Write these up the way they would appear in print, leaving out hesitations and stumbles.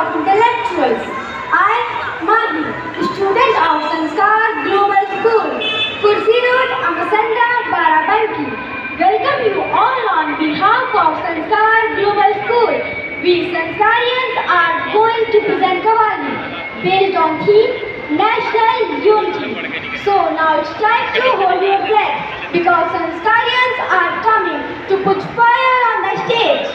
of intellectuals. I, Madhu, student of Sanskar Global School, Kursi Road, Amasanda, Barabanki. Welcome you all on behalf of Sanskar Global School. We Sanskarians are going to present Qawwali based on theme National Unity. So now it's time to hold your breath because Sanskarians are coming to put fire on the stage.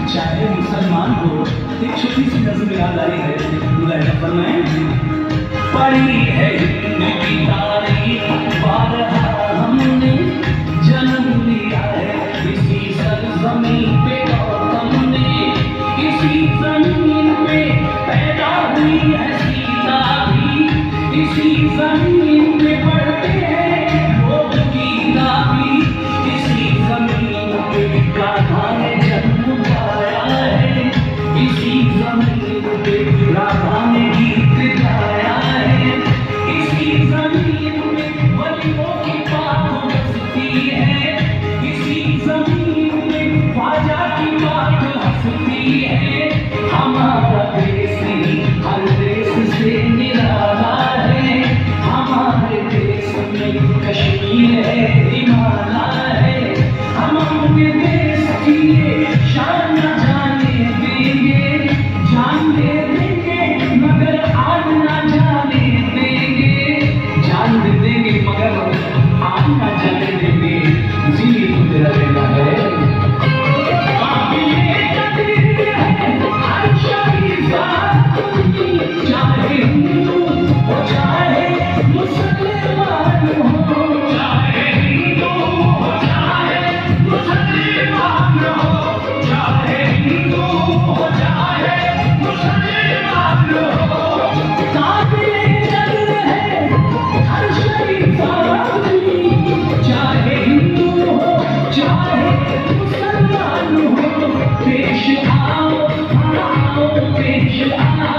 चाहे मुसलमान हो, एक छोटी सी नज़म याद आई है, पढ़ी है की तारीख, बारहा हमने जन्म लिया है इसी सरज़मीं पे और हमने इसी ज़मीन पे पैदा हुई है सीता भी, इसी ज़मीन पे पढ़ते हैं लोग गीता भी, इसी ज़मीन पे गाथा ने जन्म पाया है, इसी ज़मीन पे राधा ने गीत गाया है, इसी ज़मीन पे वलियों की बात बसती है, इसी ज़मीन पे ख्वाजा की बात हंसती है। हमारा देश ही हर देश से निराला है, हमारे देश में कश्मीर है, हिमालय है, हम अपने देश की ये शान न जाने देंगे, जान दे देंगे मगर आन न जाने देंगे, जान दे देंगे मगर आन न जाने देंगे, इसीलिए तो तेरा बेटा है। चाहे हिंदू हो चाहे मुसलमान हो, चाहे हिंदू हो चाहे मुसलमान हो, चाहे हिंदू हो चाहे मुसलमान हो, काबिले कदर है हर शरीफ आदमी, चाहे हिंदू हो चाहे मुसलमान हो, पेश आओ पेश आओ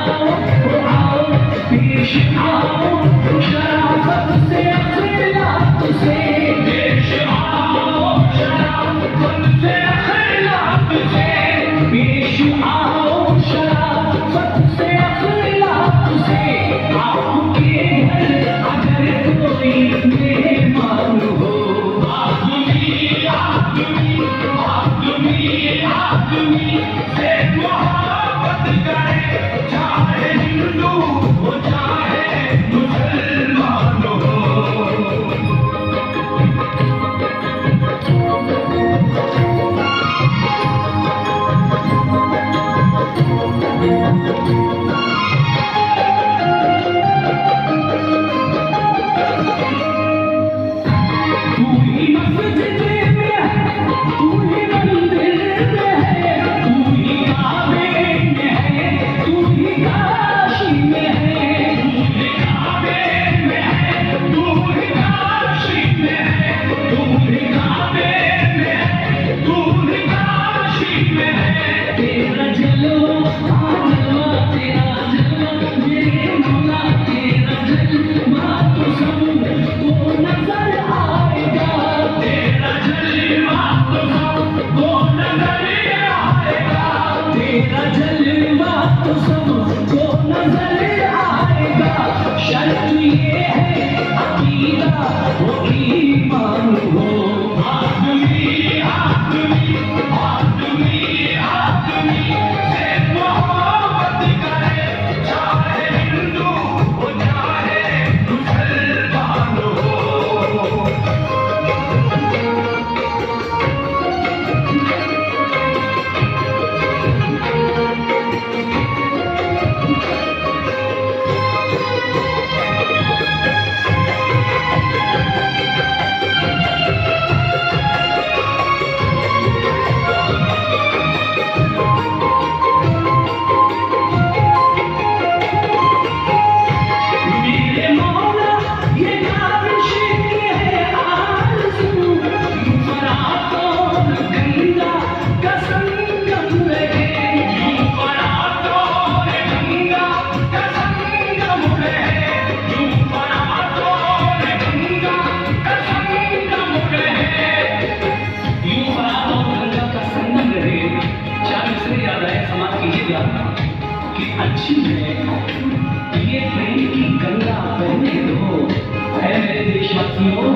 ये प्रेम की गंगा बहने दो। है मेरे देशवासियों,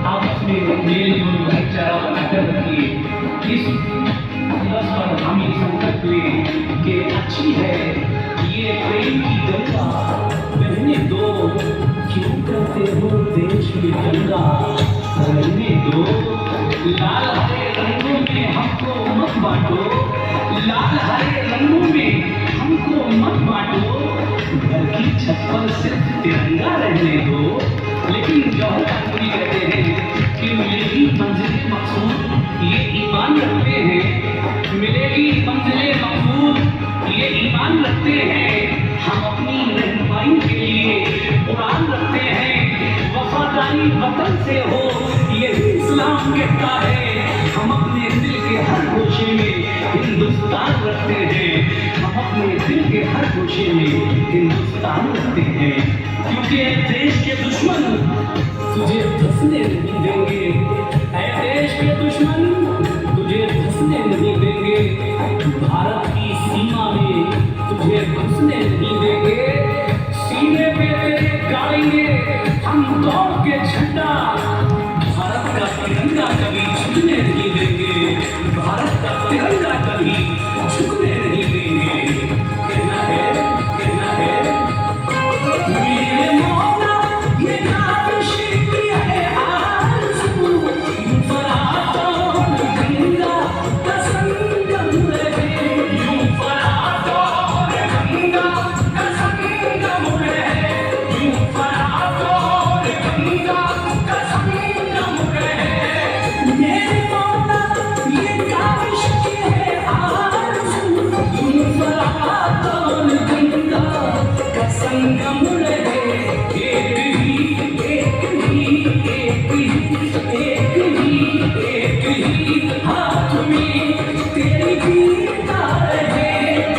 आपस में मेल जोल भाईचारा बनाकर रखिए। इस दिवस पर हम ये संकल्प लें कि अच्छी है ये प्रेम की गंगा बहने दो। क्यों करते हो देश की गंगा रहने दो। लाल हरे रंगों में हमको मत बांटो, लाल हरे रंगों में हमको मत बांटो। घर की छत पर सिर्फ तिरंगा रहने दो। लेकिन जौहर गांधी कहते हैं कि मिलेगी मंजिले मकसूद ये ईमान रखते हैं, मिलेगी मंजिले मकसूद ये ईमान रखते हैं। हम अपनी रहनुमाई के लिए कुरान रखते हैं, वफादारी वतन से हो यही इस्लाम कहता है। हम अपने दिल के हर गोशे में हिंदुस्तान रखते हैं, हम अपने दिल के हर गोशे में हिंदुस्तान रखते हैं। क्योंकि देश के दुश्मन तुझे धंसने नहीं देंगे, ऐ देश के दुश्मन तुझे धंसने नहीं देंगे। भारत की सीमा में तुझे घुसने नहीं देंगे। सीने पे तेरे गाड़ेंगे हम दौड़ के झंडा। भारत का तिरंगा कभी झुकने नहीं देंगे, भारत का तिरंगा कभी झुकने नहीं देंगे। कहना है, कहना है मेरे मौला ये काबिश की है आरज़ू। यूं फरातों गंगा का संगम रहे, यूं फरातों गंगा का संगम रहे, यूं फरातों गंगा का संगम रहे। मेरे मौला ये काबिश की है आरज़ू। यूं फरातों गंगा का संगम रहे। एक ही एक ही एक ही एक ही एक ही हाथ में तेरी वीरता रहे।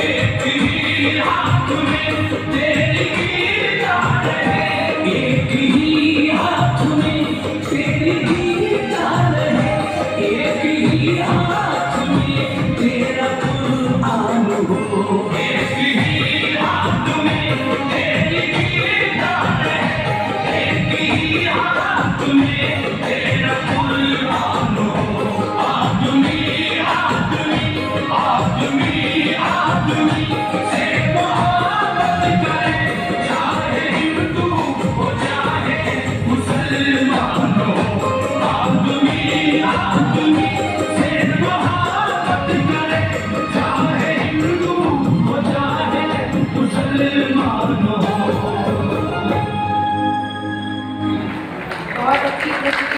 एक ही हाथ में तेरी वीरता रहे। एक ही हाथ में तेरी वीरता रहे। एक ही हाथ में तेरा कुर्बान हो। एक ही हाथ में तेरी वीरता रहे। एक ही हाथ में तेरा कुर्बान हो। आदमी आदमी आदमी आदमी से मोहब्बत करे, चाहे हिंदू हो चाहे मुसलमान हो। आदमी आदमी से मोहब्बत करे, चाहे हिंदू हो चाहे मुसलमान हो। बहुत अच्छी